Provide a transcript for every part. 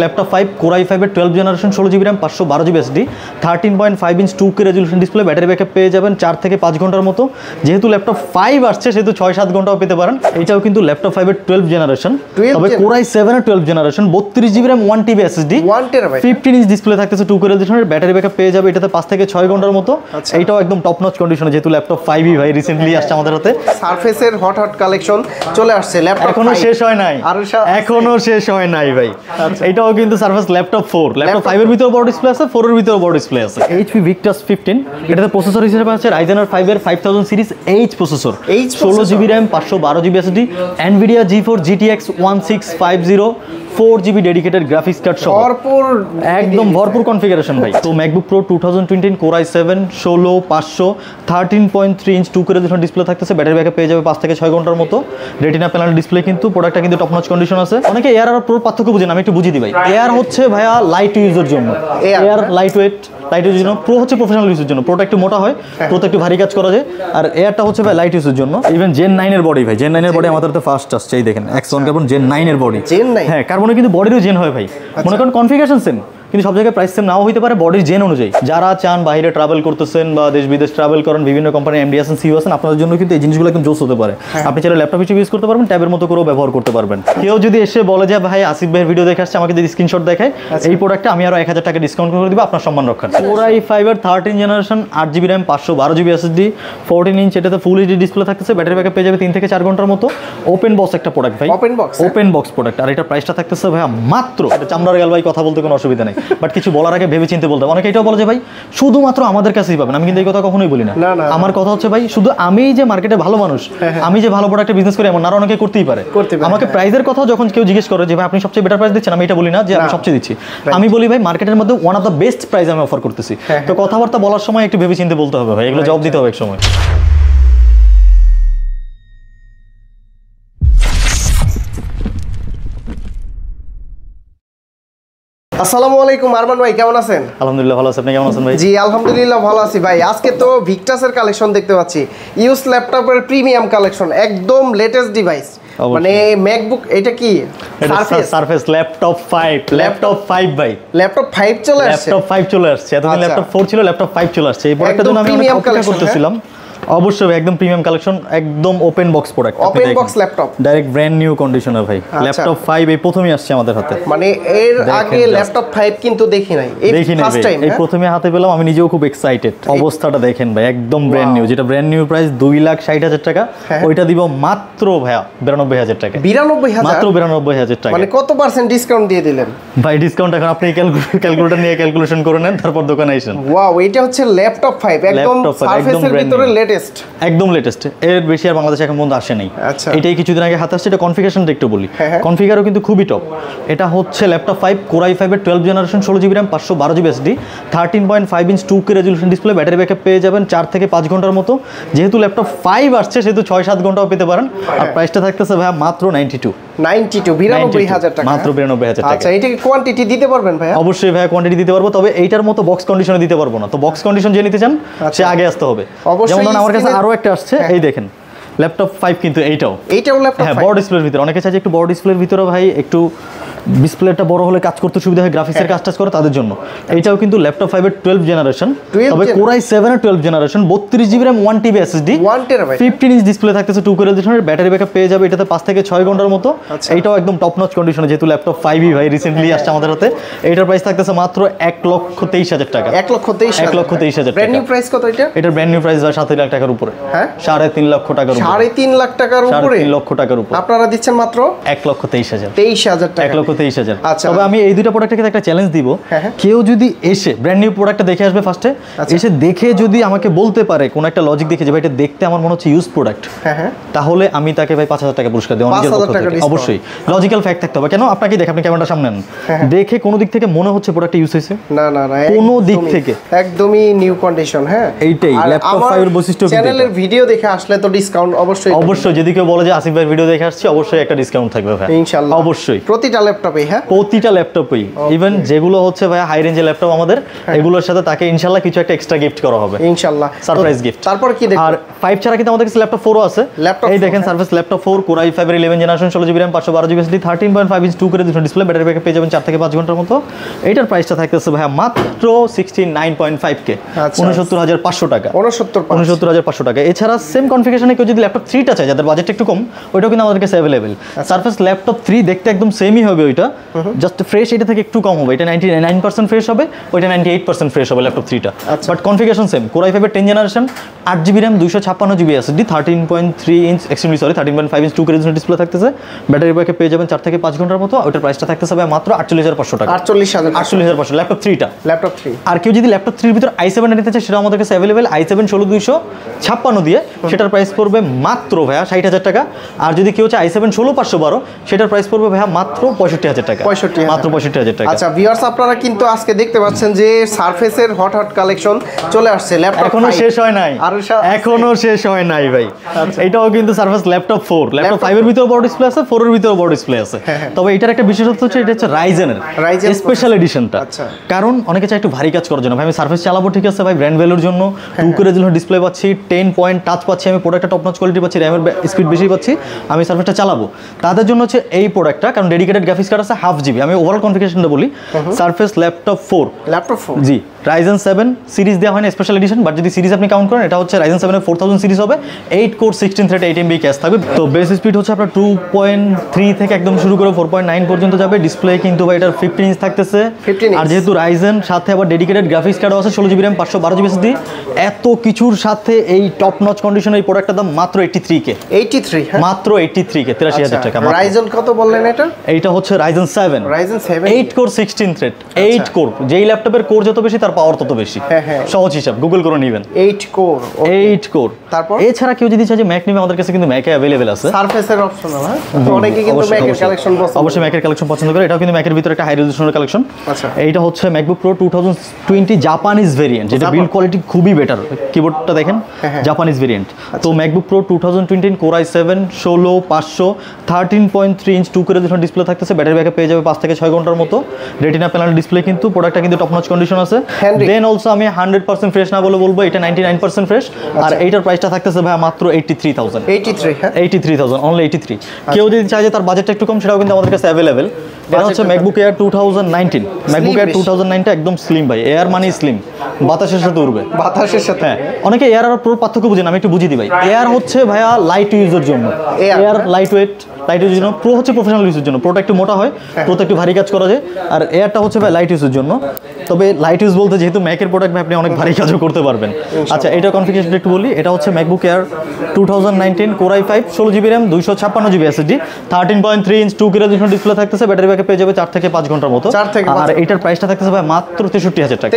Laptop 5 Core i5 এর 12 generation 16GB RAM 512GB SSD 13.5 inch 2K resolution display battery backup পেয়ে যাবেন 4 থেকে 5 ঘন্টার মতো। যেহেতু ল্যাপটপ 5 আসছে সেহেতু 6-7 ঘন্টাও পেতে পারেন। এটাও কিন্তু ল্যাপটপ 5 এর 12 জেনারেশন, তবে Core i7 এর 12 generation 32GB RAM 1TB SSD 1TB 15 inch display থাকতেছে 2K রেজোলিউশনের ব্যাটারি ব্যাকআপ পেয়ে যাবে এটাতে 5 থেকে 6 ঘন্টার মতো। এইটাও একদম টপ নচ কন্ডিশনে, যেহেতু ল্যাপটপ 5ই ভাই রিসেন্টলি আসছে আমাদের হাতে। সারফেসের হট কালেকশন চলে আসছে, ল্যাপটপ এখনো শেষ হয় নাই, এখনো শেষ হয় নাই ভাই। এটাও কিন্তু সারফেস ল্যাপটপ 4, ল্যাপটপ 5 এর ভিতরে বড় ডিসপ্লে আছে, 4 এর ভিতরে বড় ডিসপ্লে আছে। HP Victus 15, এটাতে প্রসেসর হিসেবে আছে Ryzen 5 এর 5000 series H processor, 16GB RAM 512GB SSD, Nvidia GeForce GTX 1650 4GB dedicated graphics card সহ একদম ভরপুর কনফিগারেশন ভাই। তো MacBook Pro 2020 Core i7 16500 13.3 inch 2K resolution display থাকতেছে, ব্যাটারি ব্যাকআপ পেয়ে যাবে 5 থেকে 6 ঘন্টার মতো। রেটিনা প্যানেল ডিসপ্লে, কিন্তু প্রোডাক্টটা কিন্তু টপ নচ কন্ডিশন আছে। অনেকে এয়ার আর প্রোর পার্থক্য বুঝেন, আমি একটু বুঝিয়ে দিই ভাই। এয়ার হচ্ছে ভাইয়া লাইট ইউজের জন্য, এয়ার লাইট ওয়েট ইউজের জন্য, প্রো হচ্ছে প্রফেশনাল ইউজের জন্য। প্রোটা একটু মোটা হয়, প্রোতে একটু ভারী কাজ করা যায়, আর এয়ারটা হচ্ছে ভাই লাইট ইউজের জন্য। ইভেন Gen 9 এর বডি ভাই, Gen 9 এর বডি আমাদের তো ফার্স্ট আসছে, এই দেখেন X1 কার্বন Gen 9 এর বডি। হ্যাঁ, কার্বনের কিন্তু বডিরও জেন হয় ভাই। মনে করেন কনফিগারেশন সেম, কিন্তু সব জায়গায় প্রাইস সেম নাও হইতে পারে বডির জেন অনুযায়ী। যারা চান বাইরে ট্রাভেল করতেছেন বা দেশ বিদেশ ট্রাভেল করেন, বিভিন্ন কোম্পানি এমডি আছেন, সিইও আছেন, আপনাদের জন্য কিন্তু এই জিনিসগুলো একদম জোস হতে পারে। আপনি চাইলে ল্যাপটপ হিসেবে ইউজ করতে পারবেন, ট্যাবের মতো করেও ব্যবহার করতে পারবেন। কেউ যদি এসে বলে যে ভাই আসিফ ভাইয়ের ভিডিও দেখে আসছে, আমাকে যদি স্ক্রিনশট দেখায় এই প্রোডাক্টটা আমি আরো 1000 টাকা ডিসকাউন্ট করে দিব, আপনার সম্মান রক্ষা। Core i5 এর 13 generation 8GB RAM 512GB SSD 14 inch, এটাতে ফুল এইচডি ডিসপ্লে থাকতেছে, ব্যাটারি ব্যাকআপ পেয়ে যাবে 3 থেকে 4 ঘন্টার মতো। ওপেন বক্স একটা প্রোডাক্ট ভাই, ওপেন বক্স প্রোডাক্ট। আর এটা প্রাইসটা থাকতেছে ভাই মাত্র, এটা চামড়ার গাল ভাই, কথা বলতে কোনো অসুবিধা নেই, বাট কিছু বলার আগে ভেবে চিন্তে বলতে হবে। অনেকে এটাও বলে যে ভাই শুধুমাত্র আমাদের কাছেই পাবেন, আমি কিন্তু এই কথা কখনোই বলি না। আমার কথা হচ্ছে ভাই, শুধু আমি যে মার্কেটে ভালো মানুষ, আমি যে ভালো প্রোডাক্টে বিজনেস করি এমন না, আর অনেকে করতেই পারে। আমাকে প্রাইসের কথা যখন কেউ জিজ্ঞেস করে যে ভাই আপনি সবচেয়ে বেটার প্রাইস দিচ্ছেন, আমি এটা বলি না যে আমি সবচেয়ে দিচ্ছি, আমি বলি ভাই মার্কেটের মধ্যে one of the best price আমি অফার করতেছি। তো কথাবার্তা বলার সময় একটু ভেবে চিন্তে বলতে হবে ভাই, এগুলো জবাব দিতে হবে এক সময়। আসসালামু আলাইকুম আরমান ভাই, কেমন আছেন? আলহামদুলিল্লাহ ভালো আছি, আপনি কেমন আছেন ভাই? জি আলহামদুলিল্লাহ ভালো আছি ভাই। আজকে তো ভিক্টাসের কালেকশন দেখতে পাচ্ছি, ইউজ ল্যাপটপের প্রিমিয়াম কালেকশন, একদম লেটেস্ট ডিভাইস। মানে ম্যাকবুক, এটা কি সারফেস ল্যাপটপ 5 ভাই, ল্যাপটপ 5 চলে আসছে, ল্যাপটপ 5 চলে আসছে। এতদিন ল্যাপটপ 4 ছিল, ল্যাপটপ 5 চলে আসছে। এই প্রোডাক্টটার জন্য আমি অনেক অপেক্ষা করতেছিলাম। অবশ্যই একদম প্রিমিয়াম কালেকশন, একদম open box product, open box laptop, direct brand new conditioner ভাই। ল্যাপটপ 5 এই প্রথমই আসছে আমাদের হাতে, মানে এর আগে ল্যাপটপ 5 কিন্তু দেখি নাই, এই ফার্স্ট টাইম এই প্রথমে হাতে পেলাম। আমি নিজেও খুব এক্সাইটেড। অবস্থাটা দেখেন ভাই, একদম ব্র্যান্ড নিউ, যেটা ব্র্যান্ড নিউ প্রাইস 2,60,000 টাকা, ওইটা দিব মাত্র ভাইয়া 92,000 টাকা। 92,000 মাত্র 92,000 টাকা। মানে কত পার্সেন্ট ডিসকাউন্ট দিয়ে দিলেন ভাই? ডিসকাউন্ট এখন আপনি ক্যালকুলেটর নিয়ে ক্যালকুলেশন করে নেন, তারপর দোকানে আসেন। ওয়াও, এটা হচ্ছে ল্যাপটপ 5 একদম সারফেসের ভিতরে লেটেস্ট, একদম লেটেস্ট। এর বেশি আর বাংলাদেশে এখন পর্যন্ত আসে নাই। এটাই কিছুদিন আগে হাতে আসছে। এটা কনফিগারেশনটা একটু বলি, কনফিগারও কিন্তু খুবই টপ। এটা হচ্ছে ল্যাপটপ 5 Core i5 এর 12 generation 16GB RAM 512GB SSD 13.5 inch 2K resolution display, battery backup পেয়ে যাবেন 4 থেকে 5 ঘন্টার মতো। যেহেতু ল্যাপটপ 5 আসছে সেহেতু 6-7 ঘন্টাও পেতে পারেন। আর প্রাইসটা থাকতেছে ভাই মাত্র 92,000 টাকা, মাত্র 92,000 টাকা। আচ্ছা, এটা কি কোয়ান্টিটি দিতে পারবেন ভাই? অবশ্যই ভাই কোয়ান্টিটি দিতে পারবো, তবে এইটার মতো বক্স কন্ডিশনে দিতে পারবো না। তো বক্স কন্ডিশন যে নিতে চান সে আগে আসতে হবে। যেমন আমার কাছে আরো একটা আসছে, এই দেখেন ল্যাপটপ 5, কিন্তু এইটাও ল্যাপটপ, হ্যাঁ, বড় ডিসপ্লের ভিতরে। অনেকে চাই একটু বড় ডিসপ্লের ভিতরে ভাই, একটু ডিসপ্লেটা বড় হলে কাজ করতে সুবিধা হয়, গ্রাফিক্সের কাজ টাজ করে তাদের জন্য। এইটাও কিন্তু ল্যাপটপ 5 এর 12 জেনারেশন, তবে Core i7 এর 12 generation 32GB RAM 1TB SSD 15 inch display থাকতেছে 2K রেজোলিউশনের, ব্যাটারি ব্যাকআপ পেয়ে যাবে এটাতে 5 থেকে 6 ঘন্টার মতো। এইটাও একদম টপ নচ কন্ডিশনে, যেহেতু ল্যাপটপ 5ই ভাই রিসেন্টলি আসছে আমাদের হাতে। এইটার প্রাইস থাকতেছে মাত্র 1,23,000 টাকা। 1,23,000 ব্র্যান্ড নিউ প্রাইস কত এটা? এটার ব্র্যান্ড নিউ প্রাইস 7 লাখ টাকার উপরে, 3.5 লাখ টাকার উপরে, 3.5 লাখ টাকার উপরে, 3 লক্ষ টাকার উপরে। আপনারা দিচ্ছেন মাত্র 1,23,000 টাকা, 1,23,000। আচ্ছা, তবে আমি এই দুইটা প্রোডাক্টের ক্ষেত্রে একটা চ্যালেঞ্জ দিব। কেউ যদি এসে ব্র্যান্ড নিউ প্রোডাক্টটা দেখে আসবে ফার্স্টে, এসে দেখে যদি আমাকে বলতে পারে কোন একটা লজিক দেখে যে ভাই এটা দেখতে আমার মনে হচ্ছে ইউজ প্রোডাক্ট, তাহলে আমি তাকে ভাই 5,000 টাকা পুরস্কার দেব নিজের পক্ষ থেকে। অবশ্যই লজিক্যাল ফ্যাক্ট থাকতে হবে। কেন? আপনাকে দেখে, আপনি ক্যামেরাটা সামনে নেন, দেখে কোন দিক থেকে মনে হচ্ছে প্রোডাক্ট ইউজ হয়েছে? না, কোন দিক থেকে একদমই নিউ কন্ডিশন। হ্যাঁ, এইটাই ল্যাপটপ 5 এর বৈশিষ্ট্য। চ্যানেলের ভিডিও দেখে আসলে তো ডিসকাউন্ট অবশ্যই যদি কেউ বলে যে আসিফ ভাইয়ের ভিডিও দেখে আসছি, অবশ্যই একটা ডিসকাউন্ট থাকবে ভাই, ইনশাআল্লাহ। অবশ্যই প্রতিটা ল্যাপটপে, প্রতিটা ল্যাপটপেই, ইভেন যেগুলো হচ্ছে ভাই হাই রেঞ্জের ল্যাপটপ আমাদের, এগুলোর সাথে তাকে ইনশাআল্লাহ কিছু একটা এক্সট্রা গিফট করা হবে, ইনশাআল্লাহ, সারপ্রাইজ গিফট। তারপর কি দেখব? আর 5 ছাড়া কিন্তু আমাদের কাছে ল্যাপটপ 4 আছে। এই দেখেন সার্ফেস ল্যাপটপ 4 Core i5 এর 11 generation 16 GB RAM 512 GB SSD 13.5 inch 2 করে ডিসপ্লে, ব্যাটারি ব্যাকআপ পেয়ে যাবেন 4 থেকে 5 ঘন্টার মতো। এটার প্রাইসটা থাকতেছে ভাই মাত্র 69.5k, 69500 টাকা, 69500 টাকা। এছাড়া সেম কনফিগারেশনে কেউ যদি ল্যাপটপ 3টা চায়, যাদের বাজেট একটু কম, ওইটাও কিন্তু আমাদের কাছে अवेलेबल। সার্ফেস ল্যাপটপ 3 দেখতে একদম সেমই হবে, ওইটা জাস্ট ফ্রেশ এটা থেকে একটু কম হবে, এটা 99% ফ্রেশ হবে, ওইটা 98% ফ্রেশ হবে ল্যাপটপ 3টা, but configuration same. Core i5 এর 10 generation 8 GB RAM 256 GB SSD 13.3 inch 13.5 inch 2 করে ডিসপ্লে থাকতেছে, ব্যাটারি ব্যাকআপ পেয়ে যাবেন 4 থেকে 5 ঘন্টার মতো। ওইটার প্রাইসটা থাকতেছে ভাই মাত্র 48500 টাকা, 48500 ল্যাপটপ 3টা। আর কেউ যদি ল্যাপটপ 3 এর ভিতর i7 নিতে চায়, সেটা আমাদের কাছে अवेलेबल, i7 16256 দিয়ে সেটার প্রাইস পড়বে মাত্র ভাইয়া 60000 টাকা। আর যদি কেউ চায় i7 16512, সেটার প্রাইস পড়বে ভাইয়া মাত্র 65000 টাকা, মাত্র 65000 টাকা। আচ্ছা ভিউয়ার্স, আপনারা কিন্তু আজকে দেখতে পাচ্ছেন যে সারফেসের হট কালেকশন চলে আসছে। ল্যাপটপ এখনো শেষ হয় নাই, এখনো শেষ হয় নাই ভাই। এটাও কিন্তু সারফেস ল্যাপটপ 4, ল্যাপটপ 5 এর ভিতর বড় ডিসপ্লে আছে, 4 এর ভিতর বড় ডিসপ্লে আছে। তবে এটার একটা বিশেষত্ব হচ্ছে এটা হচ্ছে রাইজেনের স্পেশাল এডিশনটা। কারণ অনেকে চায় একটু ভারী কাজ করার জন্য, ভাই আমি সারফেস চালাবো, ঠিক আছে ভাই, ব্র্যান্ড ভ্যালুর জন্য 2 করে ডিসপ্লে পাচ্ছি, 10 পয়েন্ট টাচ পাচ্ছি, আমি প্রোডাক্টটা টপ নচ কোয়ালিটি পাচ্ছি, র্যামের স্পিড বেশি পাচ্ছি, আমি সারফেসটা চালাবো। তাদের জন্য হচ্ছে এই প্রোডাক্টটা, কারণ ডেডিকেটেড গ্রাফিক্স কার্ড আছে 1/2 জিবি। আমি ওভারঅল কনফিগারেশনটা বলি, সারফেস ল্যাপটপ 4 জি, Ryzen 7 সিরিজ দেওয়া হয় না স্পেশাল এডিশন, বাট যদি সিরিজ আপনি কাউন্ট করেন, এটা হচ্ছে Ryzen 7 এর 4000 সিরিজ হবে, 8 কোর 16 থ্রেড 8 MB ক্যাশ থাকবে। তো বেস স্পিড হচ্ছে আপনার 2.3 থেকে একদম শুরু করে 4.9 পর্যন্ত যাবে। ডিসপ্লে কিন্তু ভাই এটার 15 ইঞ্চ থাকতেছে, আর যেহেতু Ryzen সাথে আবার ডেডিকেটেড গ্রাফিক্স কার্ডও আছে, 16 জিবি RAM 512 জিবি SSD, এত কিছুর সাথে এই টপ নচ কন্ডিশনে এই প্রোডাক্টের দাম মাত্র 83k, 83 মাত্র 83k, 83000 টাকা। Ryzen কত বললেন এটা? এইটা হচ্ছে Ryzen 7 8 কোর 16 থ্রেড 8 কোর। যেই ল্যাপটপের কোর যত বেশি তার পাওয়ার তত বেশি, সহজ হিসাব, গুগল করে নেবেন। 8 কোর। তারপর এছাড়া কেউ যদি চায় যে ম্যাক নিবে, আমাদের কাছে কিন্তু ম্যাকে अवेलेबल আছে। সারফেসের অপশনাল, হ্যাঁ, অনেকে কিন্তু ম্যাকের কালেকশন পছন্দ, অবশ্যই ম্যাকের কালেকশন পছন্দ করে। এটাও কিন্তু ম্যাকের ভিতরে একটা হাই রেজোলিউশনের কালেকশন। আচ্ছা, এইটা হচ্ছে ম্যাকবুক প্রো 2020 জাপানিজ ভেরিয়েন্ট, যেটা বিল্ড কোয়ালিটি খুবই বেটার। কিবোর্ডটা দেখেন, জাপানিজ ভেরিয়েন্ট। তো MacBook pro 2020 Core i7 16500 13.3 inch 2 করে ডিসপ্লে থাকতেছে, ব্যাটারি ব্যাকআপ পেয়ে যাবে 5 থেকে 6 ঘন্টার মতো। রেটিনা প্যানেল ডিসপ্লে, কিন্তু প্রোডাক্টটা কিন্তু টপ নচ কন্ডিশন আছে। দেন অলসো আমি 100% ফ্রেশ না বলে বলবো, এটা 99% ফ্রেশ। আর এইটার প্রাইসটা থাকতেছে ভাই মাত্র 83000, 83000 অনলি 83। কেউ যদি চায় যে তার বাজেটটা একটু কম, সেটাও কিন্তু আমাদের কাছে अवेलेबल। এটা হচ্ছে ম্যাকবুক এয়ার 2019, ম্যাকবুক এয়ার 2009টা একদম স্লিম ভাই, এয়ার মানে স্লিম, বাতাসের সাথে উড়বে, বাতাসের সাথে। হ্যাঁ, অনেকে এয়ার আর প্রো পার্থক্য বুঝেন, আমি একটু বুঝিয়ে দিই ভাই। এয়ার হচ্ছে ভাইয়া লাইট ইউজের জন্য, এয়ার লাইট ওয়েট, লাইট ইউজের জন্য। প্রো হচ্ছে প্রফেশনাল ইউজের জন্য, প্রোটা একটু মোটা হয়, প্রোতে একটু ভারী কাজ করা যায়। আর এয়ারটা হচ্ছে ভাই লাইট ইউজের জন্য। তবে লাইট ইউজ বলতে যেহেতু ম্যাকের প্রোডাক্ট, আপনি অনেক ভারী কাজও করতে পারবেন। আচ্ছা, এটা কনফিগারেশনটা একটু বলি। এটা হচ্ছে MacBook air 2019 Core i5 16 GB RAM 256 GB SSD 13.3 inch 2 করে ডিসপ্লে থাকতেছে, ব্যাটারি ব্যাকআপ পেয়ে যাবে 4 থেকে 5 ঘন্টার মতো। আর এটার প্রাইসটা থাকতেছে ভাই মাত্র 63000 টাকা,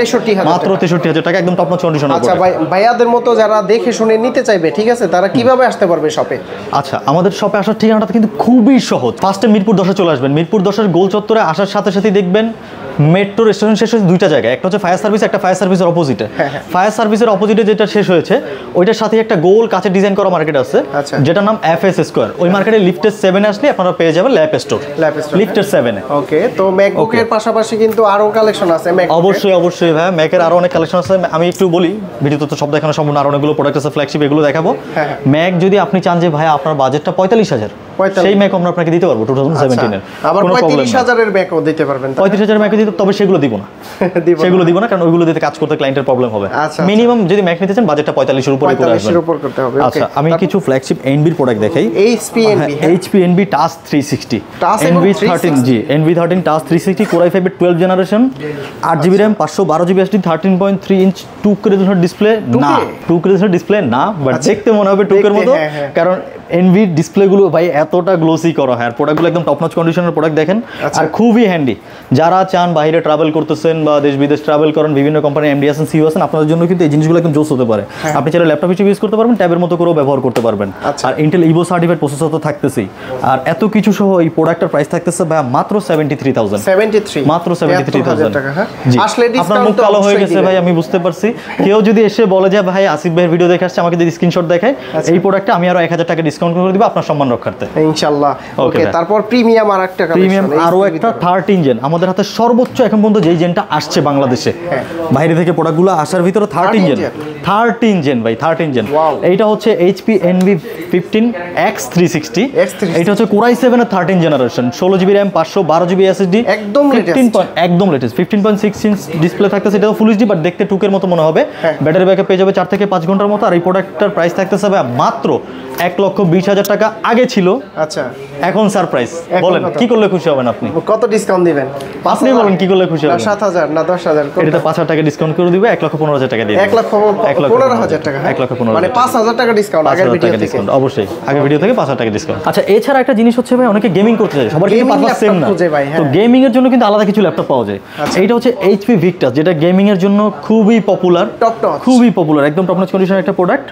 মাত্র 63000 টাকা, একদম টপ নচ কন্ডিশন। আচ্ছা ভাই, ভাইয়াদের মতো যারা দেখে শুনে নিতে চাইবে, ঠিক আছে, তারা কিভাবে আসতে পারবে শপে? আচ্ছা, আমাদের শপে আসার ঠিকানাটা কিন্তু খুবই সহজ। ফার্স্টে মিরপুর 10-এ চলে আসবেন। মিরপুর 10-এর গোল চত্বরে আসার সাথে সাথেই দেখবেন মেট্রো স্টেশন শেষ হয়েছে দুইটা জায়গায়, একটা হচ্ছে ফায়ার সার্ভিস, একটা ফায়ার সার্ভিসের অপোজিটে। ফায়ার সার্ভিসের অপোজিটে যেটা শেষ হয়েছে, ওইটার সাথে একটা গোল কাচের ডিজাইন করা মার্কেট আছে, যেটার নাম FS স্কয়ার। ওই মার্কেটে লিফটের 7 আসলে আপনারা পেয়ে যাবেন ল্যাপ স্টোর, লিফটের 7 এ। ওকে, তো ম্যাকবুকের পাশাপাশি কিন্তু আরো কালেকশন আছে ম্যাক। অবশ্যই ভাই, ম্যাকের আরো অনেক কালেকশন আছে। আমি একটু বলি, ভিডিওতে তো সব দেখানো সম্ভব না, আর অনেকগুলো প্রোডাক্ট আছে ফ্ল্যাগশিপ, এগুলো দেখাবো। ম্যাক যদি আপনি চান যে ভাই আপনার বাজেটটা 45000, সেই ম্যাক আমরা আপনাকে দিতে পারবো 2017 এর। আবার 35000 এর ম্যাকও দিতে পারবেন? 35000 ম্যাকও দিতে, তবে সেগুলো দিব না, সেগুলো দিব না, কারণ ওইগুলো দিতে কাজ করতে ক্লায়েন্টের প্রবলেম হবে। মিনিমাম যদি ম্যাক নিতে চান, বাজেটটা 45 এর উপরে করে আসবেন। আচ্ছা, আমি কিছু ফ্ল্যাগশিপ NV এর প্রোডাক্ট দেখাই। HP NV টাচ 360, NV13 জি, NV13 টাচ 360 Core i5 এর 12 generation 8 GB RAM 512 GB SSD 13.3 inch 2 করে ডিসপ্লে না, 2 করে ডিসপ্লে না, বাট দেখতে মনে হবে 2 এর মতো, কারণ NV ডিসপ্লেগুলো ভাই এতটা গ্লোসি করা হয়, আর প্রোডাক্টগুলো একদম টপ নচ কন্ডিশনের প্রোডাক্ট দেখেন, আর খুবই হ্যান্ডি। যারা চান বাইরে ট্রাভেল করতেছেন বা দেশ বিদেশ ট্রাভেল করেন, বিভিন্ন কোম্পানি MD আছেন, CEO আছেন, আপনাদের জন্য কিন্তু এই জিনিসগুলো একদম জোস হতে পারে। আপনি চাইলে ল্যাপটপ হিসেবে ইউজ করতে পারবেন, ট্যাবের মতো করেও ব্যবহার করতে পারবেন। আর ইন্টেল ইভো সার্টিফাইড প্রসেসর তো থাকতেছেই। আর এত কিছু সহ এই প্রোডাক্টের প্রাইস থাকতেছে ভাই মাত্র 73000, মাত্র 73000 টাকা। জি, আপনার মুখ কালো হয়ে গেছে ভাই, আমি বুঝতে পারছি। কেউ যদি এসে বলে যে ভাই আসিফ ভাইয়ের ভিডিও দেখে আসছে, আমাকে যদি স্ক্রিনশট দেখায়, এই প্রোডাক্টটা আমি আরো 1000 টাকা ডিসকাউন্ট করে দিব আপনার সম্মান রক্ষার্থে, ইনশাআল্লাহ। ওকে, তারপর প্রিমিয়াম আরেকটা কালেকশন, প্রিমিয়াম আরো একটা 13 জেন। আমাদের আমাদের হাতে সর্বোচ্চ এখন পর্যন্ত যেই জেনটা আসছে বাংলাদেশে, বাইরে থেকে প্রোডাক্টগুলো আসার ভিতরে 13 জেন ভাই, 13 জেন। এইটা হচ্ছে এইচপি এনভি 15X360, এটা হচ্ছে কোরাই 7 এর 13 generation, 16 GB RAM, 512 GB SSD, একদম লেটেস্ট 15.6 ইঞ্চ ডিসপ্লে থাকতেছে। এটা ফুল এইচডি বাট দেখতে টুকের মতো মনে হবে। ব্যাটারি ব্যাকআপ পেয়ে যাবে 4 থেকে 5 ঘন্টার মতো। আর এই প্রোডাক্টটার প্রাইস থাকতেছে ভাই মাত্র 1,20,000 টাকা। আগে ছিল, আচ্ছা এখন সারপ্রাইজ। বলেন কি করলে খুশি হবেন আপনি? কত ডিসকাউন্ট দিবেন আপনি বলেন কি করলে খুশি হবেন? 7,000 না 10,000? এটা 5,000 টাকা ডিসকাউন্ট করে দিবে, 1,15,000 টাকা দিয়ে 1,15,000 টাকা, 1,15,000 মানে 5,000 টাকা ডিসকাউন্ট আগের ভিডিও থেকে। অবশ্যই আগের ভিডিও থেকে 5,000 টাকা ডিসকাউন্ট। আচ্ছা এছাড়া একটা জিনিস হচ্ছে ভাই, অনেকে গেমিং করতে চায়, সবার কিন্তু পারপাস সেম না, তো গেমিং এর জন্য কিন্তু আলাদা কিছু ল্যাপটপ পাওয়া যায়। এইটা হচ্ছে এইচপি ভিক্টাস, যেটা গেমিং এর জন্য খুবই পপুলার, একদম টপ নচ কন্ডিশনের একটা প্রোডাক্ট।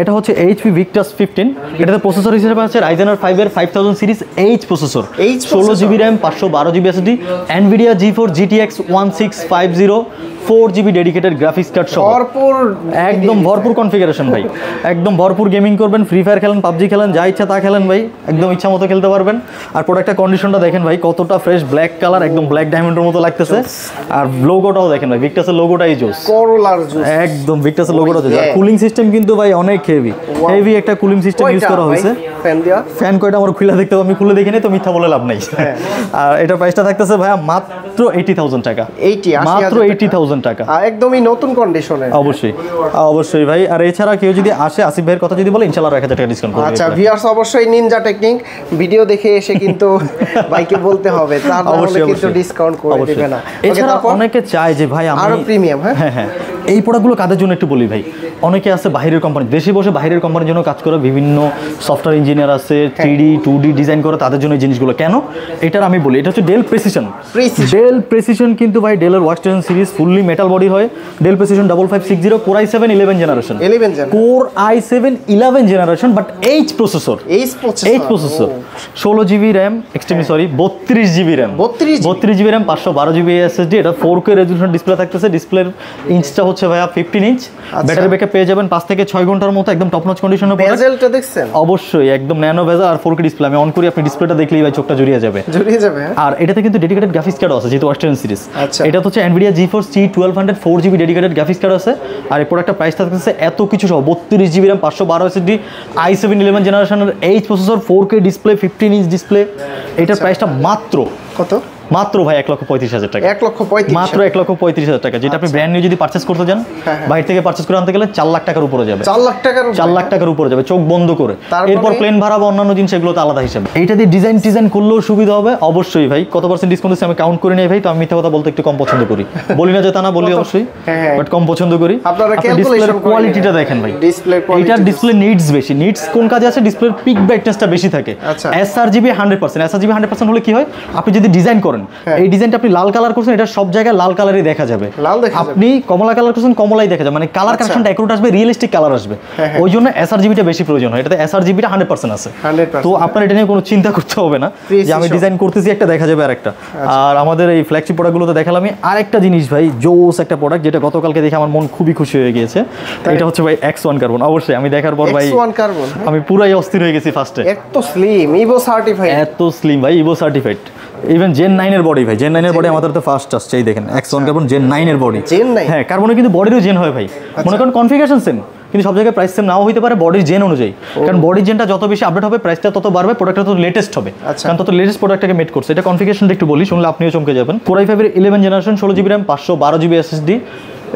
এটা হচ্ছে এইচপি ভিক্টাস 15, এটাতে প্রসেসর হিসেবে আছে Ryzen 5 এর 5000 series H processor, 16 GB RAM, 512 GB SSD, NVIDIA GeForce GTX 1650, 4 GB dedicated graphics card সহ একদম ভরপুর কনফিগারেশন ভাই, একদম ভরপুর গেমিং করবেন, ফ্রি ফায়ার খেলেন, পাবজি খেলেন, যা ইচ্ছা তা খেলেন ভাই, একদম ইচ্ছা মতো খেলতে পারবেন। আর প্রোডাক্টের কন্ডিশনটা দেখেন ভাই, কতটা ফ্রেশ, ব্ল্যাক কালার, একদম ব্ল্যাক ডায়মন্ডের মতো লাগতেছে। আর লোগোটাও দেখেন ভাই, ভিক্টাসের লোগোটাই জোস, একদম ভিক্টাসের লোগোটা জোস। আর কুলিং সিস্টেম কিন্তু ভাই অনেক হেভি একটা কুলিং সিস্টেম ইউজ করা হয়েছে। ফ্যান কয়টা আমার খুলে দেখতে হবে, আমি খুলে দেখিনি তো মিথ্যা বলে লাভ নাই। আর এটা প্রাইসটা থাকতেছে ভাই মাত্র 80,000 টাকা, মাত্র 80,000 টাকা, একদমই নতুন কন্ডিশনে। অবশ্যই ভাই। আর এছাড়া কেউ যদি আসে, আসিফ ভাইয়ের কথা যদি বলে, ইনশাআল্লাহ 1,000 টাকা ডিসকাউন্ট করব। আচ্ছা ভিউয়ার্স, অবশ্যই নিনজা টেকনিক ভিডিও দেখে এসে কিন্তু ভাইকে বলতে হবে, তার নাহলে কিন্তু ডিসকাউন্ট করে দিবে না। এছাড়া অনেকে চায় যে ভাই আমি আরো প্রিমিয়াম, হ্যাঁ এই প্রোডাক্টগুলো কাদের জন্য একটু বলি ভাই। অনেকে আছে বাইরের কোম্পানি, দেশে বসে বাইরের কোম্পানির জন্য কাজ করে, বিভিন্ন সফটওয়্যার ইঞ্জিনিয়ার আছে, 3D 2D ডিজাইন করে, তাদের জন্য এই জিনিসগুলো। কেন এটার আমি বলি, এটা হচ্ছে ডেল প্রেসিশন কিন্তু ভাই ডেলের workstation series fully metal body হয়। Dell precision 5560 core i7 11 generation, core i7 11 generation, but H processor, 16 GB RAM, extremely sorry 32 GB RAM, 32 GB RAM, 512 GB SSD. এটা 4K রেজোলিউশন ডিসপ্লে থাকতেছে, ডিসপ্লের ইঞ্চটা হচ্ছে ভাইয়া 15 inch. Battery backup পেয়ে যাবেন 5 থেকে 6 ঘন্টার মতো, একদম টপ নচ কন্ডিশনের। বেজেলটা দেখছেন? অবশ্যই একদম ন্যানো বেজেল আর 4K ডিসপ্লে। আমি অন করি, আপনি ডিসপ্লেটা দেখলেই ভাই চোখটা জুড়িয়ে যাবে। আর এটাতে কিন্তু ডেডিকেটেড গ্রাফিক্স কার্ড আছে, যেহেতু ওয়ার্কস্টেশন সিরিজ। এটা হচ্ছে NVIDIA GeForce G1200 4 GB dedicated graphics card আছে। আর এই প্রোডাক্টটা প্রাইস থাকতেছে এত কিছু সহ 32 জিবি র্যাম, 512 এসএসডি, i7 11 জেনারেশনের H processor, 4K display, 15 inch display. এটার প্রাইসটা মাত্র কত? মাত্র ভাই 1,35,000 টাকা, মাত্র 1,35,000 টাকা। যেটা আপনি ব্র্যান্ড নিউ যদি পারচেজ করতে যান, বাইরে থেকে পারচেজ করে আনতে গেলে 4 লাখ টাকার উপরে যাবে, 4 লাখ টাকার উপরে যাবে চোখ বন্ধ করে। এরপর প্লেন ভাড়া বা অন্যান্য জিনিস এগুলো তো আলাদা হিসাবে। এইটা দিয়ে ডিজাইন করলেও সুবিধা হবে। অবশ্যই ভাই কত পার্সেন্ট ডিসকাউন্ট দিচ্ছে আমি কাউন্ট করে নেই ভাই, তো আমি মিথ্যা কথা বলতে একটু কম পছন্দ করি, বলি না যে তা না, বলি অবশ্যই, বাট কম পছন্দ করি। ডিসপ্লের কোয়ালিটিটা দেখেন ভাই, এইটার ডিসপ্লে নিডস বেশি। নিডস কোন কাজে আছে? ডিসপ্লের পিক ব্রাইটনেসটা বেশি থাকে। sRGB 100%, sRGB 100% হলে কি হয়, আপনি যদি ডিজাইন করেন, এই ডিজাইনটা আপনি লাল কালার করছেন, এটা সব জায়গায় লাল কালারই দেখা যাবে। আপনি কমলা কালার করছেন, কমলাই দেখা যাবে, মানে কালার কারেকশনটা অ্যাকুরেট আসবে, রিয়েলিস্টিক কালার আসবে। ওই জন্য sRGBটা বেশি প্রয়োজন হয়। এটাতে sRGBটা 100% আছে, তো আপনার এটা নিয়ে কোনো চিন্তা করতে হবে না যে আমি ডিজাইন করতেছি একটা দেখা যাবে আরেকটা। আর আমাদের এই ফ্ল্যাগশিপ প্রোডাক্টগুলোতে দেখালাম আমি আরেকটা জিনিস ভাই, জোস একটা প্রোডাক্ট, যেটা গতকালকে দেখে আমার মন খুবই খুশি হয়ে গিয়েছে। এটা হচ্ছে ভাই X1 কার্বন। অবশ্যই আমি দেখার পর ভাই আমি পুরাই অস্থির হয়ে গেছি ফার্স্টে। এত স্লিম ভাই, ইভো সার্টিফাইড। ইভেন জেন 9 এর বডি ভাই, জেন 9 এর বডি আমাদের তো ফার্স্ট আসছে। এই দেখেন X1 কার্বন জেন 9 এর বডি। হ্যাঁ, কার্বনে কিন্তু বডিরও জেন হয় ভাই। মনে করেন কনফিগারেশন সেম, কিন্তু সব জায়গায় প্রাইস সেম নাও হইতে পারে বডির জেন অনুযায়ী। কারণ বডির জেনটা যত বেশি আপডেট হবে, প্রাইসটা তত বাড়বে, প্রোডাক্টটা তত লেটেস্ট হবে, কারণ তত লেটেস্ট প্রোডাক্টটাকে মেড করছে। এটা কনফিগারেশনটা একটু বলি, শুনলে আপনিও চমকে যাবেন। কোর i5 এর 11 generation, 16 GB RAM, 512 GB SSD.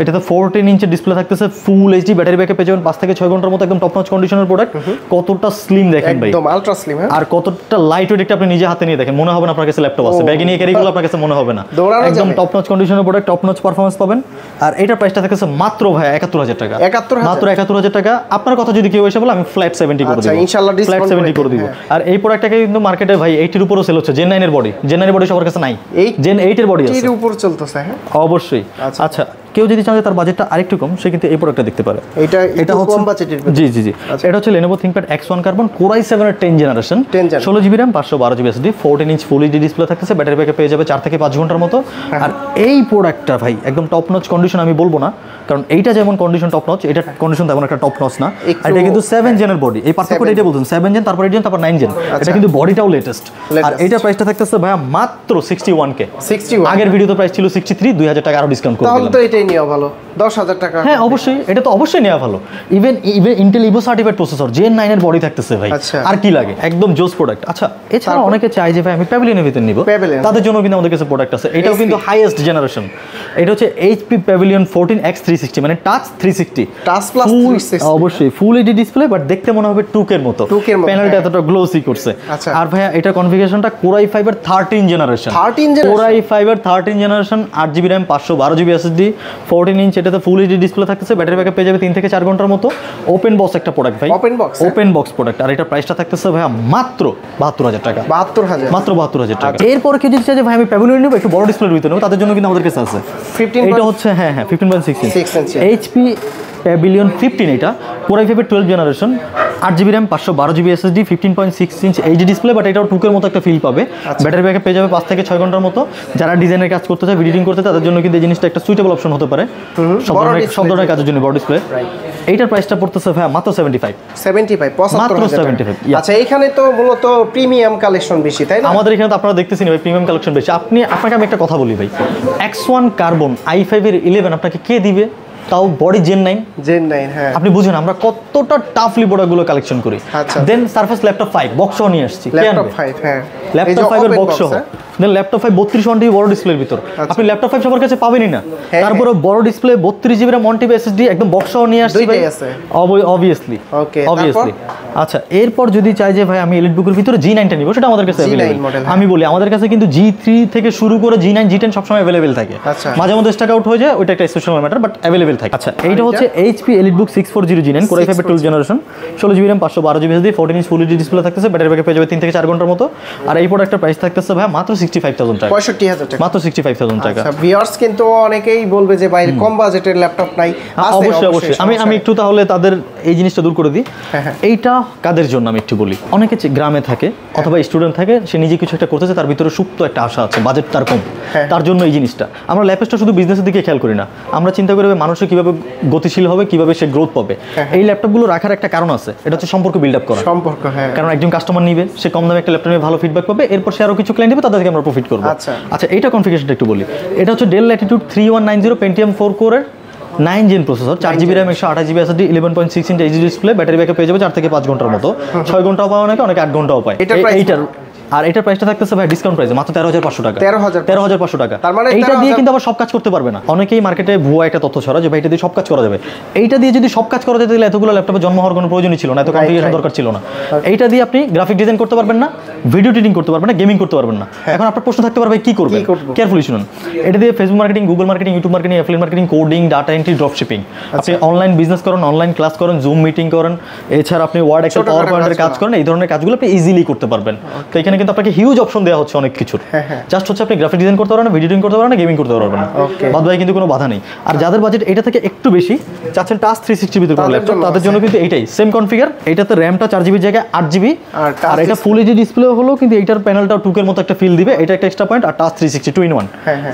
এটাতে 14 ইঞ্চের ডিসপ্লে থাকতেছে, ফুল এইচডি, ব্যাটারি ব্যাকআপ পেয়ে যাবেন 5 থেকে 6 ঘন্টার মতো, একদম টপ নচ কন্ডিশনের প্রোডাক্ট। কতটা স্লিম দেখেন ভাই, একদম আলট্রা স্লিম। আর কতটা লাইট ওয়েট, একটা আপনি নিজে হাতে নিয়ে দেখেন, মনে হবে না আপনার কাছে ল্যাপটপ আছে, ব্যাগে নিয়ে ক্যারি করলে আপনার কাছে মনে হবে না, একদম টপ নচ কন্ডিশনের প্রোডাক্ট, টপ নচ পারফরম্যান্স পাবেন। আর এটার প্রাইসটা থাকছে মাত্র ভাই 71,000 টাকা, মাত্র 71,000 টাকা। আপনার কথা যদি কেউ এসে বলে, আমি ফ্ল্যাট 70 করে দিব, ইনশাআল্লাহ ফ্ল্যাট 70 করে দিব। আর এই প্রোডাক্টটাকে কিন্তু মার্কেটে ভাই 80 এর উপরও সেল হচ্ছে। জেন 9 এর বডি, জেন 9 এর বডি সবার কাছে নাই, জেন 8 এর বডি আছে, এর উপর চলতেছে। হ্যাঁ অবশ্যই। আচ্ছা কেউ যদি চান যে তার বাজেটটা আরেকটু কম, সে কিন্তু এই প্রোডাক্টটা দেখতে পারে। এটা হচ্ছে কম বাজেটের। জি জি জি, এটা হচ্ছে Lenovo ThinkPad X1 Carbon Core i7 এর 10 generation, 16GB RAM, 512GB SSD, 14 inch full HD display থাকতেছে, ব্যাটারি ব্যাকআপ পেয়ে যাবে 4 থেকে 5 ঘন্টার মতো। আর এই প্রোডাক্টটা ভাই একদম টপ নচ কন্ডিশন আমি বলবো না, কারণ এইটা যেমন কন্ডিশন টপ নচ, এটা কন্ডিশন তেমন একটা টপ নচ না। আর এটা কিন্তু 7 জেনের বডি, এই পার্থক্যটা এটা বলছেন 7 জেন, তারপর 8 জেন, তারপর 9 জেন, এটা কিন্তু বডিটাও লেটেস্ট। আর এইটা প্রাইসটা থাকতেছে ভাই মাত্র 61K। আগের ভিডিওতে প্রাইস ছিল 63, 2000 টাকা আরো ডিসকাউন্ট করে দিলাম। তাহলে তো এটাই নেওয়া ভালো, 10,000 টাকা। হ্যাঁ অবশ্যই, এটা তো অবশ্যই নেওয়া ভালো। Even Intel Ivo certified processor, Gen 9 এর বডি থাকতেছে ভাই, আর কি লাগে, একদম জোস প্রোডাক্ট। আচ্ছা এছাড়া অনেকে চায় যে ভাই আমি প্যাভিলিয়নের ভিতর নিব, তাদের জন্য কিন্তু আমাদের কাছে প্রোডাক্ট আছে। এটাও কিন্তু হাইয়েস্ট জেনারেশন, এটা হচ্ছে HP Pavilion 14X 360, মানে টাচ 360, টাচ প্লাস 360, অবশ্যই ফুল এইচডি ডিসপ্লে, বাট দেখতে মনে হবে 2K এর মতো, প্যানেলটা এতটা গ্লোসি করছে। আর ভাইয়া এটা কনফিগারেশনটা Core i5 এর 13 জেনারেশন, Core i5 এর 13 generation, 8GB RAM, 512GB SSD, 14 inch, এটাতে ফুল এইচডি ডিসপ্লে থাকতেছে, ব্যাটারি ব্যাকআপ পেয়ে যাবে 3 থেকে 4 ঘন্টার মতো। ওপেন বক্স একটা প্রোডাক্ট ভাই, ওপেন বক্স প্রোডাক্ট। আর এটা প্রাইসটা থাকতেছে ভাইয়া মাত্র 72,000 টাকা, মাত্র 72,000 টাকা। এরপর কেউ যদি চায় যে ভাই আমি প্যাভিলিয়ন নেব, একটু বড় ডিসপ্লের ভিতরে নেব, তাদের জন্য কিন্তু আমাদের কাছে আছে 15, এটা হচ্ছে হ্যাঁ 15.6 ইঞ্চ HP Pavilion 15, এটা Core i5 এর 12 generation, 8GB RAM, 512GB SSD, 15.6 inch HD display, but এটাও 2K এর মতো একটা ফিল পাবে। ব্যাটারি ব্যাকআপ পেয়ে যাবে 5 থেকে 6 ঘন্টার মতো। যারা ডিজাইনের কাজ করতে চায়, এডিটিং করতে চায়, তাদের জন্য কিন্তু এই জিনিসটা একটা সুইটেবল অপশন হতে পারে, সব ধরনের কাজের জন্য বড় ডিসপ্লে। এইটার প্রাইসটা পড়তেছে ভাই মাত্র 75, মাত্র 75। আচ্ছা এখানে তো মূলত প্রিমিয়াম কালেকশন বেশি, তাই না? আমাদের এখানে তো আপনারা দেখতেছেন ভাই প্রিমিয়াম কালেকশন বেশি। আপনাকে আমি একটা কথা বলি ভাই, X1 Carbon i5 এর 11 আপনাকে কে দিবে? তাও বডি Gen 9, হ্যাঁ। আপনি বুঝেন আমরা কতটা টাফলি প্রোডাক্টগুলো কালেকশন করি। দেন সারফেস ল্যাপটপ 5 বক্স সহ নিয়ে আসছি, ল্যাপটপ 5, হ্যাঁ ল্যাপটপ 5 এর বক্স সহ। দেন ল্যাপটপ 5 32 বড় ডিসপ্লের ভিতর, আপনি ল্যাপটপ 5 সবার কাছে পাবেনই না। তারপরে বড় display 32GB RAM 1TB SSD একদম বক্স সহ নিয়ে আসছি ভাই, অবভিয়াসলি। আচ্ছা এরপর যদি চাই যে ভাই আমি এলিটবুকের ভিতরে G9 টা নিব, সেটা আমাদের কাছে अवेलेबल। আমি বলি আমাদের কাছে কিন্তু G3 থেকে শুরু করে G9 G10 সব সময় अवेलेबल থাকে, মাঝে মধ্যে স্টক আউট হয়ে যায়, ওইটা একটা স্পেশাল ম্যাটার, বাট अवेलेबल থাকে। আচ্ছা এইটা হচ্ছে HP EliteBook 640 G9 Core i5 এর 12 generation, 16GB RAM, 512GB SSD, 14 inch full HD display থাকতেছে, ব্যাটারি ব্যাকআপ পেয়ে যাবে 3 থেকে 4 ঘন্টার মতো। আর এই প্রোডাক্টের প্রাইস থাকতেছে ভাই মাত্র 65,000 টাকা, 65,000 টাকা, মাত্র 65,000 টাকা। আচ্ছা ভিউয়ার্স কিন্তু অনেকেই বলবে যে ভাই কম বাজেটের ল্যাপটপ নাই, অবশ্যই আমি একটু তাহলে তাদের এই জিনিসটা দূর করে দিই। এইটা কাদের জন্য আমি একটু বলি, অনেকে গ্রামে থাকে অথবা স্টুডেন্ট থাকে, সে নিজে কিছু একটা করতেছে, তার ভিতরে সুপ্ত একটা আশা আছে, বাজেট তার কম, তার জন্য এই জিনিসটা। আমরা ল্যাপটপটা শুধু বিজনেসের দিকে খেয়াল করি না, আমরা চিন্তা করি মানুষের কিভাবে গতিশীল হবে, কিভাবে সে গ্রোথ পাবে। এই ল্যাপটপগুলো রাখার একটা কারণ আছে, এটা হচ্ছে সম্পর্ক বিল্ড আপ করা, কারণ একজন কাস্টমার নিবে, সে কম দামে একটা ল্যাপটপ নিয়ে ভালো ফিডব্যাক পাবে, এরপর সে আরো কিছু ক্লায়েন্ট দিবে, তাদেরকে আমরা প্রফিট করবো। আচ্ছা এইটা কনফিগারেশনটা একটু বলি। এটা হচ্ছে Dell Latitude 3190 Pentium 4 Core এর 9 gen processor, 4GB RAM, 128GB SSD, 11.6 inch HD display, battery backup পেয়ে যাবে 4 থেকে 5 ঘন্টার মতো, 6 ঘন্টাও পায় অনেকে 8 ঘন্টাও পায়। এইটার আর এটার প্রাইসটা থাকতেছে ভাই ডিসকাউন্ট প্রাইসে মাত্র 13,500 টাকা, 13,500 টাকা। এইটা দিয়ে কিন্তু আবার সব কাজ করতে পারবে না। অনেকেই মার্কেটে ভুয়া একটা তথ্য ছড়া যে ভাই এটা দিয়ে সব কাজ করা যাবে। এইটা দিয়ে যদি সব কাজ করা যেত তাহলে এতগুলো ল্যাপটপে জন্ম হওয়ার কোনো প্রয়োজনই ছিল না, এত কনফিগারেশন দরকার ছিল না। এইটা দিয়ে আপনি গ্রাফিক ডিজাইন করতে পারবেন না, ভিডিও এডিটিং করতে পারবেন না, গেমিং করতে পারবেন না। এখন আপনার প্রশ্ন থাকতে পারবে কি করবেন, কেয়ারফুলি শুনুন। এটা দিয়ে Facebook marketing, Google marketing, YouTube marketing, affiliate marketing, coding, data entry, drop shipping, আপনি অনলাইন বিজনেস করেন, অনলাইন ক্লাস করেন, জুম মিটিং করেন, এছাড়া আপনি ওয়ার্ড, এক্সেল, পাওয়ার পয়েন্টের কাজ করেন, এই ধরনের কাজগুলো আপনি ইজিলি করতে পারবেন। তো এখানে কিন্তু আপনাকে হিউজ অপশন দেওয়া হচ্ছে অনেক কিছুর, জাস্ট হচ্ছে আপনি গ্রাফিক ডিজাইন করতে পারবেন না, ভিডিও এডিটিং করতে পারবেন না, গেমিং করতে পারবেন না, বাদ বাকি কিন্তু কোনো বাধা নেই। আর যাদের বাজেট এটা থেকে একটু বেশি চাচ্ছেন টাচ 360 ভিতরে কোনো ল্যাপটপ, তাদের জন্য কিন্তু এইটাই সেম কনফিগার। এটাতে র্যামটা 4GB জায়গায় 8GB, আর এটা ফুল এইচডি ডিসপ্লে হলো, কিন্তু এইটার প্যানেলটাও 2K এর মতো একটা ফিল দিবে, এটা একটা এক্সট্রা পয়েন্ট। আর টাচ 360 2 in 1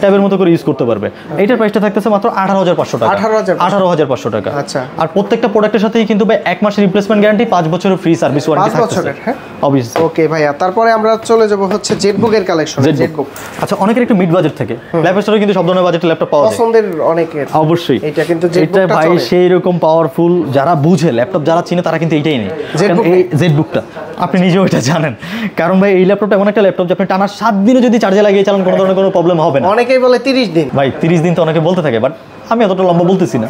ট্যাবের মতো করে ইউজ করতে পারবে। এইটার প্রাইসটা থাকতেছে মাত্র 18,500 টাকা, 18,500 টাকা। আচ্ছা আর প্রত্যেকটা প্রোডাক্টের সাথেই কিন্তু ভাই 1 মাসের রিপ্লেসমেন্ট গ্যারান্টি, 5 বছরের ফ্রি সার্ভিস ওয়ারেন্টি থাকছে অবভিয়াসলি। ওকে ভাইয়া, তারপরে আমরা চলে যাব হচ্ছে জেটবুকের কালেকশন। জেটবুক আচ্ছা অনেকের একটু মিড বাজেট থাকে, ল্যাপটপে কিন্তু সব ধরনের বাজেটের ল্যাপটপ পাওয়া যায়, পছন্দের অনেকের অবশ্যই। এটা কিন্তু এটা ভাই সেই রকম পাওয়ারফুল, যারা বুঝে ল্যাপটপ যারা চিনে তারা কিন্তু এইটাই নেই, এই জেটবুকটা। আপনি নিজেও এটা জানেন, কারণ ভাই এই ল্যাপটপটা এমন একটা ল্যাপটপ যে আপনি টানা 7 দিনও যদি চার্জে লাগিয়ে চালান কোনো ধরনের কোনো প্রবলেম হবে না। অনেকেই বলে 30 দিন, ভাই 30 দিন তো অনেকে বলতে থাকে, বাট আমি এতটা লম্বা বলতেছি না।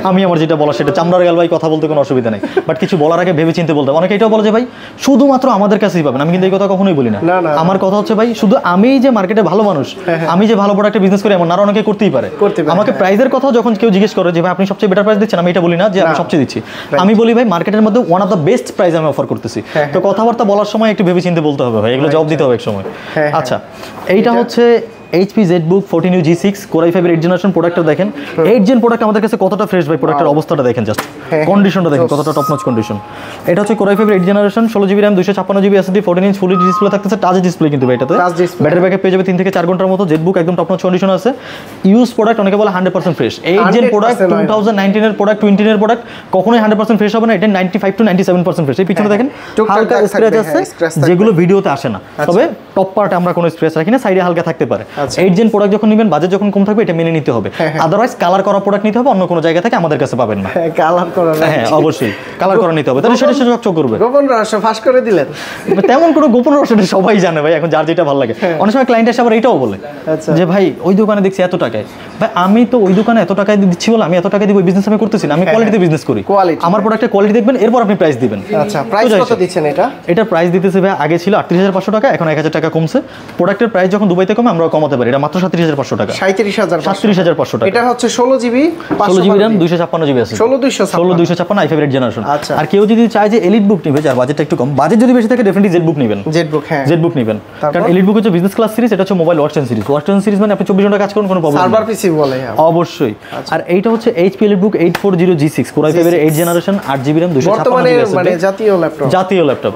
আমি আমার যেটা বলা সেটা চামড়ার গাল ভাই, কথা বলতে কোনো অসুবিধা নেই, বাট কিছু বলার আগে ভেবে চিন্তে বলতে। অনেকে এটাও বলে যে ভাই শুধুমাত্র আমাদের কাছেই পাবেন, আমি কিন্তু এই কথা কখনোই বলি না। আমার কথা হচ্ছে ভাই শুধু আমি যে মার্কেটে ভালো মানুষ, আমি যে ভালো প্রোডাক্টে বিজনেস করি এমন না, অনেকে করতেই পারে। আমাকে প্রাইসের কথা যখন কেউ জিজ্ঞেস করে যে ভাই আপনি সবচেয়ে বেটার প্রাইস দিচ্ছেন, আমি এটা বলি না যে আমি সবচেয়ে দিচ্ছি, আমি বলি ভাই মার্কেটের মধ্যে one of the best price আমি অফার করতেছি। তো কথাবার্তা বলার সময় একটু ভেবে চিন্তে বলতে হবে ভাই, এগুলো জবাব দিতে হবে এক সময়। আচ্ছা এইটা হচ্ছে HP ZBook 14U G6 Core i5 এর 8 জেনারেশন প্রোডাক্টটা দেখেন 8 জেন প্রোডাক্ট আমাদের কাছে কতটা ফ্রেশ ভাই প্রোডাক্টের অবস্থাটা দেখেন জাস্ট কন্ডিশনটা দেখেন কতটা টপ নচ কন্ডিশন এটা হচ্ছে Core i5 এর 8 generation 16GB RAM 256GB SSD 14 inch full HD display থাকতেছে টাচ ডিসপ্লে কিন্তু ভাই এটাতে ব্যাটারি ব্যাকআপ পেয়ে যাবে 3 থেকে 4 ঘন্টার মতো ZBook একদম টপ নচ কন্ডিশন আছে ইউজ প্রোডাক্ট অনেকে বলে 100% ফ্রেশ 8 জেন প্রোডাক্ট 2019 এর প্রোডাক্ট 20 এর প্রোডাক্ট কখনোই 100% ফ্রেশ হবে না এটা 95 to 97% ফ্রেশ এই পিছনে দেখেন হালকা স্ক্র্যাচ আছে যেগুলো ভিডিওতে আসে না তবে টপ পার্টে আমরা কোনো স্ক্র্যাচ রাখি না সাইডে হালকা থাকতে পারে 8 জেন প্রোডাক্ট যখন নেবেন বাজেট যখন কম থাকবে এটা মেনে নিতে হবে আদারওয়াইজ কালার করা প্রোডাক্ট নিতে হবে অন্য কোনো জায়গা থেকে আমাদের কাছে পাবেন না কালার করা হ্যাঁ অবশ্যই কালার করা নিতে হবে তাহলে সেটা চকচক করবে গোপন রহস্য ফাঁস করে দিলেন তেমন কোনো গোপন রহস্য সবাই জানে ভাই এখন যার যেটা ভালো লাগে অনেক সময় ক্লায়েন্ট এসে আবার এটাও বলে যে ভাই ওই দোকানে দেখছি এত টাকায় ভাই আমি তো ওই দোকানে এত টাকায় দিচ্ছি বলে আমি এত টাকা দিব বিজনেস আমি করতেছি না আমি কোয়ালিটিতে বিজনেস করি আমার প্রোডাক্টের কোয়ালিটি দেখবেন এরপর আপনি প্রাইস দিবেন আচ্ছা প্রাইস কত দিচ্ছেন এটা প্রাইস দিতেছে ভাই আগে ছিল 38500 টাকা এখন 1000 টাকা কমছে প্রোডাক্টের প্রাইস যখন দুবাইতে কমে আমরা কমাতে পারি এটা মাত্র 37500 টাকা 37500 টাকা এটা হচ্ছে 16GB 16GB RAM 256GB আছে 16256 i5 এর জেনারেশন আর কেউ যদি চায় যে এলিট বুক নিবে যার বাজেটটা একটু কম বাজেট যদি বেশি থাকে ডেফিনেটলি জেডবুক নেবেন জেডবুক নেবেন কারণ এলিট বুক হচ্ছে বিজনেস ক্লাস সিরিজ এটা হচ্ছে মোবাইল ওয়ার্কটেন সিরিজ মানে আপনি 24 ঘন্টা কাজ করুন কোনো প্রবলেম সার্ভার পিসি বলে অবশ্যই আর এইটা হচ্ছে HP এলিট বুক 840G6 Core i5 এর 8 জেনারেশন 8GB RAM 256GB মানে জাতীয় ল্যাপটপ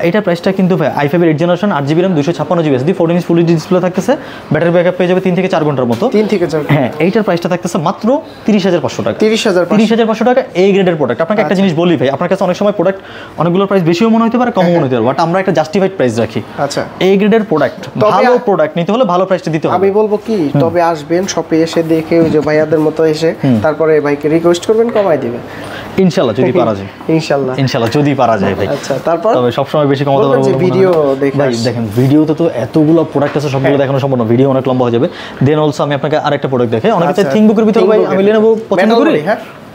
এইটার প্রাইসটা কিন্তু ভাই i5 এর 8 generation 8GB RAM 256GB SSD 14 inch full HD display থাকতেছে ব্যাটারি ব্যাকআপ পেয়ে যাবে 3 থেকে 4 ঘন্টার মতো 3 থেকে 4 হ্যাঁ এইটার প্রাইসটা থাকতেছে মাত্র 30500 টাকা 30500 টাকা এই গ্রেডের প্রোডাক্ট আপনাকে একটা জিনিস বলি ভাই আপনার কাছে অনেক সময় প্রোডাক্ট অনেকগুলোর প্রাইস বেশিও মনে হতে পারে কমও মনে হতে পারে বাট আমরা একটা জাস্টিফাইড প্রাইস রাখি আচ্ছা এই গ্রেডের প্রোডাক্ট ভালো প্রোডাক্ট নিতে হলে ভালো প্রাইসটা দিতে হবে আমি বলবো কি তবে আসবেন শপে এসে দেখে ওই যে ভাইয়াদের মতো এসে তারপরে ভাইকে রিকোয়েস্ট করবেন কমাই দিবেন ইনশাআল্লাহ যদি পারা যায় ইনশাআল্লাহ যদি পারা যায় ভাই আচ্ছা তারপর তবে সব সময় বেশি কমাতে পারবো না ভিডিও ভাই দেখেন ভিডিওতে তো এতগুলো প্রোডাক্ট আছে সবগুলো দেখানো সম্ভব না ভিডিও অনেক লম্বা হয়ে যাবে দেন অলসো আমি আপনাকে আরেকটা প্রোডাক্ট দেখাই অনেকে চাই থিংবুকের ভিতরে ভাই আমি Lenovo পছন্দ করি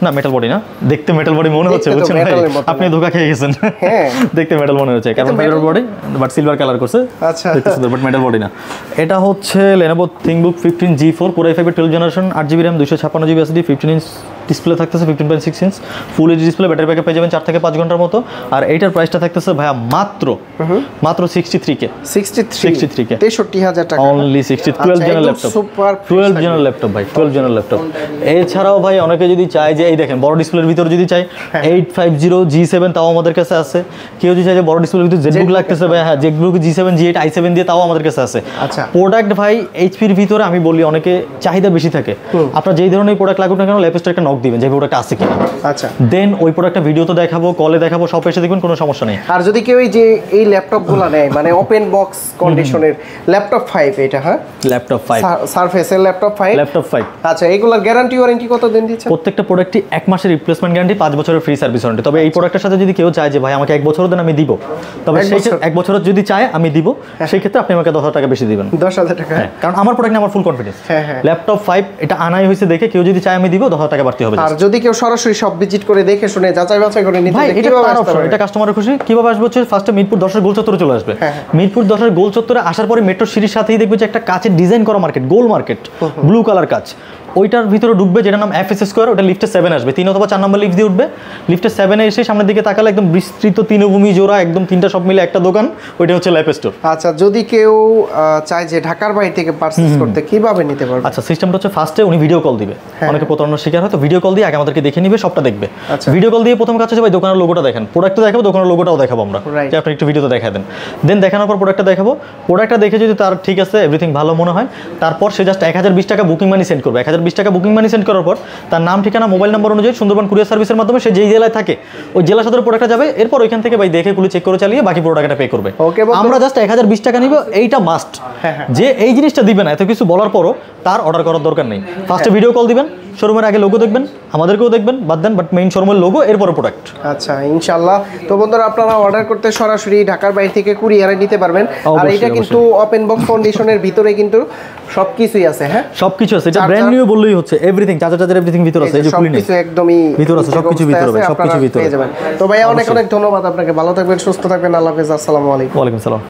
না মেটাল বডি না দেখতে মেটাল বডি মনে হচ্ছে বুঝছেন ভাই আপনি ধোকা খেয়ে গেছেন হ্যাঁ দেখতে মেটাল মনে হচ্ছে কারণ metal body but silver colour করছে আচ্ছা দেখতে সুন্দর বাট মেটাল বডি না এটা হচ্ছে Lenovo ThinkBook 15G4 Core i5 এর 12 generation 8GB RAM 256GB SSD 15 inch display থাকতেছে 15.6 inch full HD display battery backup পেয়ে যাবেন 4 থেকে 5 ঘন্টার মতো আর এইটার প্রাইসটা থাকতেছে ভাইয়া মাত্র 63k 63000 টাকা only 12 general laptop super 12 general laptop ভাই 12 জেনারেল ল্যাপটপ এছাড়াও ভাই অনেকে যদি চায় যে এই দেখেন বড় ডিসপ্লের ভিতর যদি চাই 850 G7 তাও আমাদের কাছে আছে কেউ যদি চায় যে বড় ডিসপ্লের ভিতর ZBook লাগতেছে ভাই হ্যাঁ ZBook G7 G8 i7 দিয়ে তাও আমাদের কাছে আছে আচ্ছা প্রোডাক্ট ভাই এইচপির ভিতরে আমি বলি অনেকে চাহিদা বেশি থাকে আপনার যেই ধরনের প্রোডাক্ট লাগুক না কেন ল্যাপটপটা একটা নক দিবেন যে প্রোডাক্ট আছে কিনা আচ্ছা দেন ওই প্রোডাক্টটা ভিডিওতে দেখাবো কলে দেখাবো সব এসে দেখবেন কোনো সমস্যা নেই আর যদি কেউ যে এই ল্যাপটপগুলো নেয় মানে ওপেন বক্স কন্ডিশনের ল্যাপটপ 5 এটা হ্যাঁ ল্যাপটপ 5 সারফেসের ল্যাপটপ 5 আচ্ছা এগুলোর গ্যারান্টি ওয়ারেন্টি কত দিন দিচ্ছেন প্রত্যেকটা প্রোডাক্টই 1 মাসের রিপ্লেসমেন্ট গ্যারান্টি 5 বছরের ফ্রি সার্ভিস ওয়ারেন্টি তবে এই প্রোডাক্টের সাথে যদি কেউ চায় যে ভাই আমাকে 1 বছর দেন আমি দিব তবে সেই 1 বছরের যদি চায় আমি দিব সেই ক্ষেত্রে আপনি আমাকে 10000 টাকা বেশি দিবেন 10000 টাকা কারণ আমার প্রোডাক্ট নিয়ে আমার ফুল কনফিডেন্স ল্যাপটপ 5 এটা আনাই হয়েছে দেখে কেউ যদি চায় আমি দিব 10000 টাকা বাড়তি হবে আর যদি কেউ সরাসরি সব ভিজিট করে দেখে শুনে যাচাই বাছাই করে নিতে চায় কিভাবে আসবে এটা কাস্টমারের খুশি কিভাবে আসবে হচ্ছে ফার্স্টে মিরপুর 10 এর গোল চত্বরে চলে আসবে মিরপুর 10 এর গোল চত্বরে আসার পরে মেট্রো সিটির সাথেই দেখবে যে একটা কাচের ডিজাইন করা মার্কেট গোল মার্কেট ব্লু কালার কাচ ওইটার ভিতরে ঢুকবে যেটার নাম এফএস স্কোয়ার ওটা লিফটে 7 আসবে 3 অথবা 4 নম্বর লিফট দিয়ে উঠবে লিফটে 7 এ এসে সামনের দিকে তাকালে একদম বিস্তৃত তৃণভূমি জোড়া একদম তিনটা সব মিলে একটা দোকান ওইটা হচ্ছে ল্যাপ স্টোর আচ্ছা যদি কেউ চায় যে ঢাকার বাইরে থেকে পারচেজ করতে কিভাবে নিতে পারবে আচ্ছা সিস্টেমটা হচ্ছে ফার্স্টে উনি ভিডিও কল দিবে অনেকে প্রতারণার শিকার হয় তো ভিডিও কল দিয়ে আগে আমাদেরকে দেখে নিবে সবটা দেখবে ভিডিও কল দিয়ে প্রথম কাজ হচ্ছে ভাই দোকানের লোগোটা দেখেন প্রোডাক্টটা দেখাবো দোকানের লোগোটাও দেখাবো আমরা যে আপনি একটু ভিডিওতে দেখায় দেন দেন দেখানোর পর প্রোডাক্টটা দেখাবো প্রোডাক্টটা দেখে যদি তার ঠিক আছে এভরিথিং ভালো মনে হয় তারপর সে জাস্ট 1020 টাকা বুকিং মানি সেন্ড করবে 1020 টাকা বুকিং মানি করার পর তার নাম ঠিকানা মোবাইল নাম্বার অনুযায়ী সুন্দরবন কুরিয়ার সার্ভিসের মাধ্যমে সে যেই জেলায় থাকে ওই জেলা সদর প্রোডাক্টটা যাবে এরপর ওইখান থেকে ভাই দেখে খুলে চেক করে চালিয়ে বাকি প্রোডাক্টটা পে করবে আমরা জাস্ট 1020 টাকা নিব এইটা মাস্ট যে এই জিনিসটা দিবে না এত কিছু বলার পরও তার অর্ডার করার দরকার নেই ফার্স্টে ভিডিও কল দিবেন শোরুমের আগে লোগো দেখবেন আমাদেরকেও দেখবেন বাদ দেন বাট মেইন শোরুমের লোগো এরপর প্রোডাক্ট আচ্ছা ইনশাআল্লাহ তো বন্ধুরা আপনারা অর্ডার করতে সরাসরি ঢাকার বাইরে থেকে কুরিয়ারে নিতে পারবেন আর এটা কিন্তু ওপেন বক্স কন্ডিশনের ভিতরে কিন্তু সবকিছুই আছে হ্যাঁ সবকিছু আছে এটা ব্র্যান্ড নিউ বললেই হচ্ছে এভরিথিং চার্জার এভরিথিং ভিতর আছে এই যে খুলি সবকিছু একদমই ভিতর আছে সবকিছু ভিতর হবে সবকিছু ভিতর তো ভাই অনেক অনেক ধন্যবাদ আপনাকে ভালো থাকবেন সুস্থ থাকবেন আল্লাহ হাফেজ আসসালামু আলাইকুম ওয়া আলাইকুম সালাম